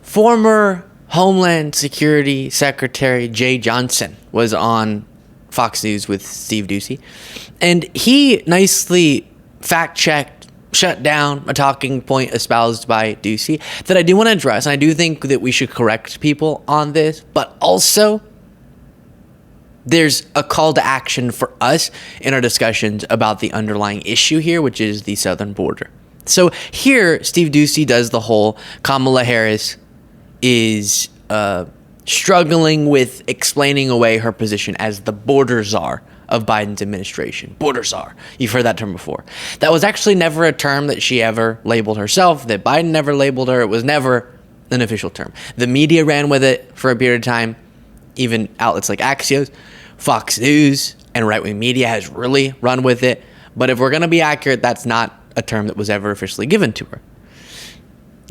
Former Homeland Security Secretary Jeh Johnson was on Fox News with Steve Doocy, and he nicely fact-checked, shut down a talking point espoused by Doocy that I do want to address, and I do think that we should correct people on this, but also there's a call to action for us in our discussions about the underlying issue here, which is the southern border. So here, Steve Doocy does the whole Kamala Harris is struggling with explaining away her position as the border czar of Biden's administration. Border czar. You've heard that term before. That was actually never a term that she ever labeled herself, that Biden never labeled her. It was never an official term. The media ran with it for a period of time. Even outlets like Axios, Fox News, and right-wing media has really run with it. But if we're going to be accurate, that's not a term that was ever officially given to her.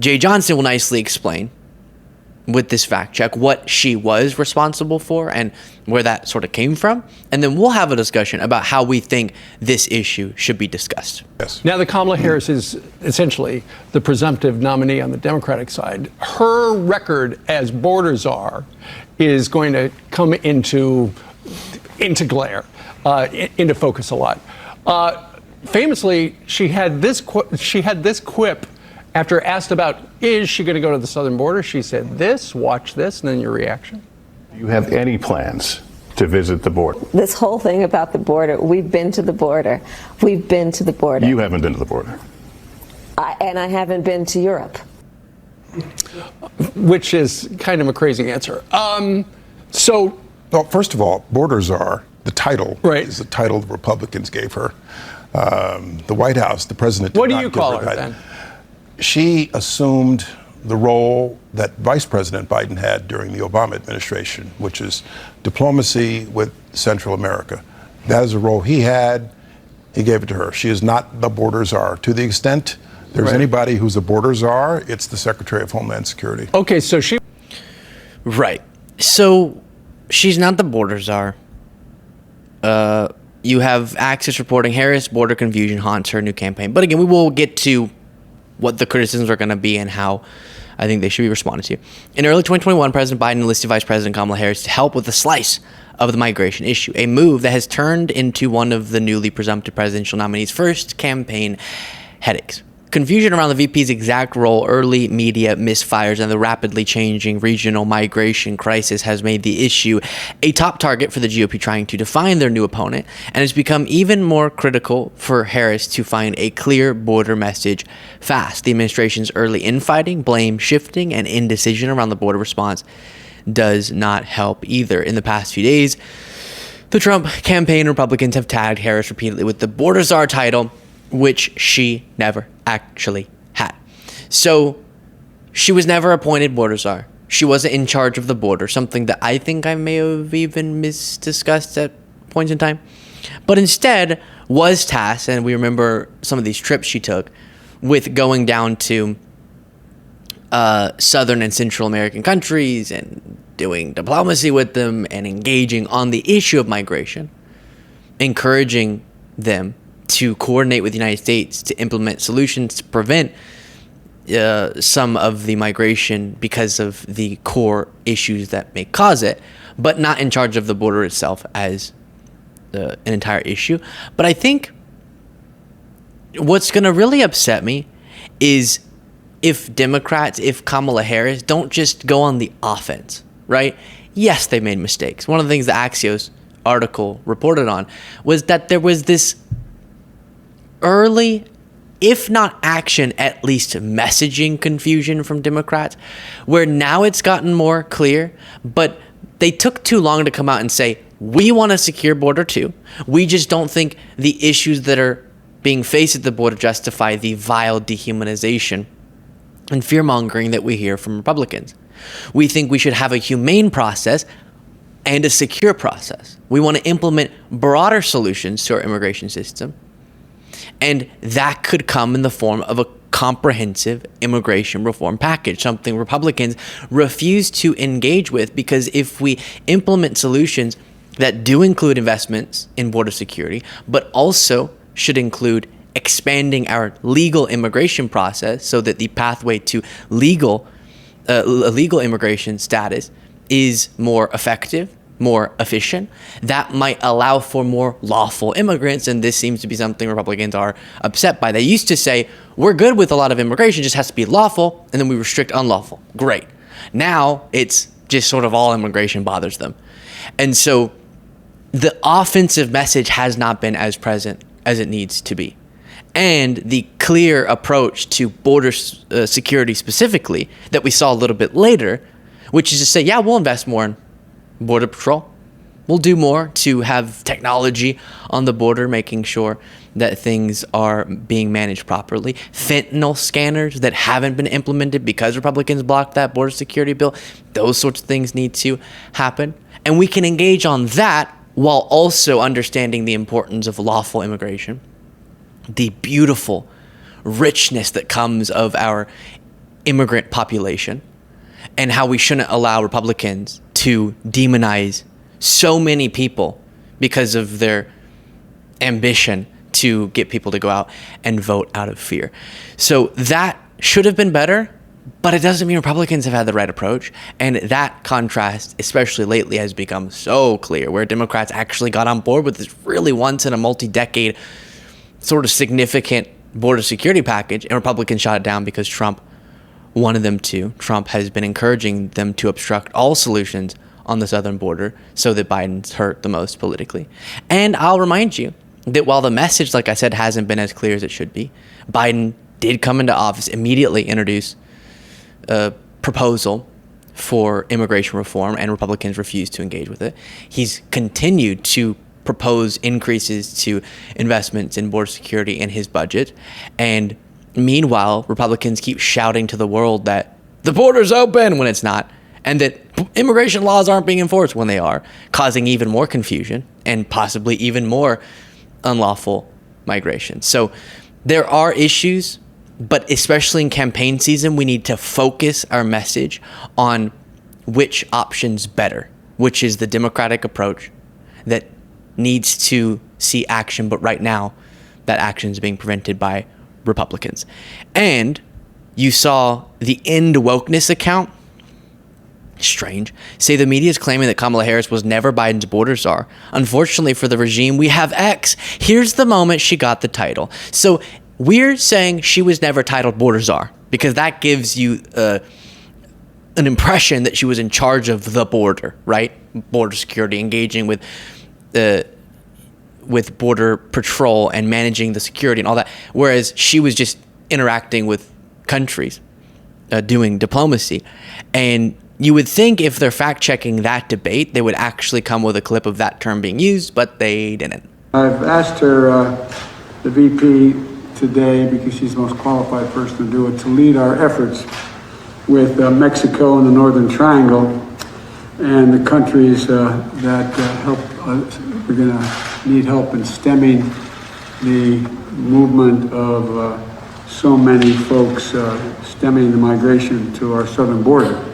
Jeh Johnson will nicely explain with this fact check what she was responsible for and where that sort of came from. And then we'll have a discussion about how we think this issue should be discussed. Yes. Now that Kamala Harris is essentially the presumptive nominee on the Democratic side, her record as border czar is going to come into glare, into focus a lot. Famously, she had this quip after asked about, is she going to go to the southern border? She said this, watch this, and then your reaction. Do you have any plans to visit the border? This whole thing about the border, we've been to the border. We've been to the border. You haven't been to the border. And I haven't been to Europe. Which is kind of a crazy answer. Well, first of all, border czar, the title, right, is the title the Republicans gave her. The White House, the president did What do not you give call her her that. then? She assumed the role that Vice President Biden had during the Obama administration, which is diplomacy with Central America. That is a role he had. He gave it to her. She is not the border czar. To the extent there's anybody who's a border czar, it's the Secretary of Homeland Security. Okay, so she... Right. So she's not the border czar. You have Axios reporting Harris border confusion haunts her new campaign. But again, we will get to what the criticisms are going to be and how I think they should be responded to. In early 2021, President Biden enlisted Vice President Kamala Harris to help with a slice of the migration issue, a move that has turned into one of the newly presumptive presidential nominee's first campaign headaches. Confusion around the VP's exact role, early media misfires, and the rapidly changing regional migration crisis has made the issue a top target for the GOP trying to define their new opponent, and it's become even more critical for Harris to find a clear border message fast. The administration's early infighting, blame shifting, and indecision around the border response does not help either. In the past few days, the Trump campaign Republicans have tagged Harris repeatedly with the border czar title, which she never actually had. So she was never appointed border czar. She wasn't in charge of the border, something that I think I may have even misdiscussed at points in time, but instead was tasked, and we remember some of these trips she took, with going down to Southern and Central American countries and doing diplomacy with them and engaging on the issue of migration, encouraging them to coordinate with the United States to implement solutions to prevent some of the migration because of the core issues that may cause it, but not in charge of the border itself as an entire issue. But I think what's going to really upset me is if Democrats, if Kamala Harris don't just go on the offense, right? Yes, they made mistakes. One of the things the Axios article reported on was that there was this early, if not action, at least messaging confusion from Democrats, where now it's gotten more clear, but they took too long to come out and say, we want a secure border too. We just don't think the issues that are being faced at the border justify the vile dehumanization and fear-mongering that we hear from Republicans. We think we should have a humane process and a secure process. We want to implement broader solutions to our immigration system, and that could come in the form of a comprehensive immigration reform package, something Republicans refuse to engage with, because if we implement solutions that do include investments in border security, but also should include expanding our legal immigration process so that the pathway to legal illegal immigration status is more effective, more efficient, that might allow for more lawful immigrants. And this seems to be something Republicans are upset by. They used to say, we're good with a lot of immigration, just has to be lawful, and then we restrict unlawful. Great. Now it's just sort of all immigration bothers them. And so the offensive message has not been as present as it needs to be. And the clear approach to border security specifically that we saw a little bit later, which is to say, yeah, we'll invest more in Border Patrol. We'll do more to have technology on the border, making sure that things are being managed properly. Fentanyl scanners that haven't been implemented because Republicans blocked that border security bill, those sorts of things need to happen. And we can engage on that while also understanding the importance of lawful immigration, the beautiful richness that comes of our immigrant population, and how we shouldn't allow Republicans to demonize so many people because of their ambition to get people to go out and vote out of fear. So that should have been better, but it doesn't mean Republicans have had the right approach. And that contrast, especially lately, has become so clear, where Democrats actually got on board with this really once in a multi-decade sort of significant border security package, and Republicans shot it down because Trump wanted them to. Trump has been encouraging them to obstruct all solutions on the southern border so that Biden's hurt the most politically. And I'll remind you that while the message, like I said, hasn't been as clear as it should be, Biden did come into office, immediately introduce a proposal for immigration reform, and Republicans refused to engage with it. He's continued to propose increases to investments in border security in his budget. And meanwhile, Republicans keep shouting to the world that the border's open when it's not, and that immigration laws aren't being enforced when they are, causing even more confusion and possibly even more unlawful migration. So there are issues, but especially in campaign season, we need to focus our message on which option's better, which is the Democratic approach that needs to see action, but right now that action is being prevented by Republicans. And you saw the End Wokeness account, strange, say the media is claiming that Kamala Harris was never Biden's border czar. Unfortunately for the regime, we have X. Here's the moment she got the title. So we're saying she was never titled border czar because that gives you an impression that she was in charge of the border, right? Border security, engaging with border patrol and managing the security and all that, whereas she was just interacting with countries, doing diplomacy. And you would think if they're fact-checking that debate, they would actually come with a clip of that term being used, but they didn't. I've asked her, the VP, today, because she's the most qualified person to do it, to lead our efforts with Mexico and the Northern Triangle and the countries that help. We're going to need help in stemming the movement of so many folks, stemming the migration to our southern border.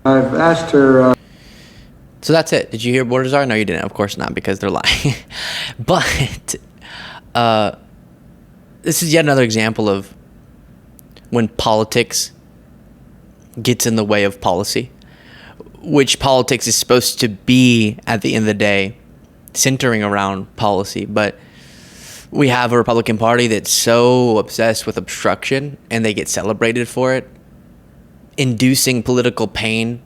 I've asked her. So that's it. Did you hear border czar? No, you didn't. Of course not, because they're lying. But this is yet another example of when politics gets in the way of policy, which politics is supposed to be at the end of the day centering around policy. But we have a Republican Party that's so obsessed with obstruction, and they get celebrated for it, inducing political pain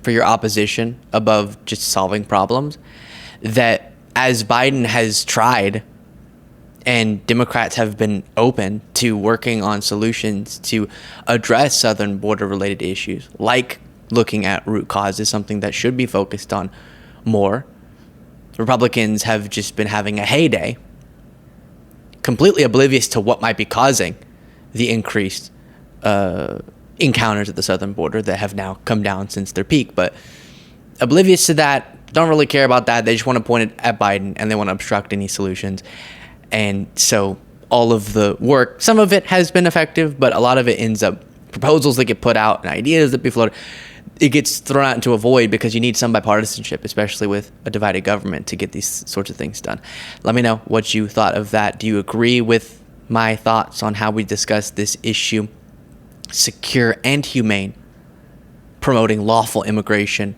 for your opposition above just solving problems, that as Biden has tried and Democrats have been open to working on solutions to address southern border related issues, like looking at root causes, something that should be focused on more, Republicans have just been having a heyday, completely oblivious to what might be causing the increased encounters at the southern border that have now come down since their peak. But oblivious to that, don't really care about that. They just want to point it at Biden, and they want to obstruct any solutions. And so all of the work, some of it has been effective, but a lot of it ends up proposals that get put out and ideas that be floated. It gets thrown out into a void because you need some bipartisanship, especially with a divided government, to get these sorts of things done. Let me know what you thought of that. Do you agree with my thoughts on how we discuss this issue? secure, and humane, promoting lawful immigration,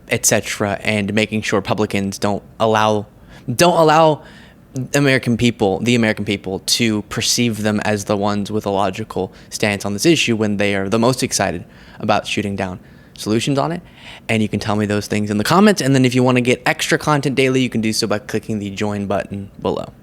etc., and making sure Republicans don't allow the American people to perceive them as the ones with a logical stance on this issue when they are the most excited about shooting down solutions on it. And you can tell me those things in the comments. And then if you want to get extra content daily, you can do so by clicking the join button below.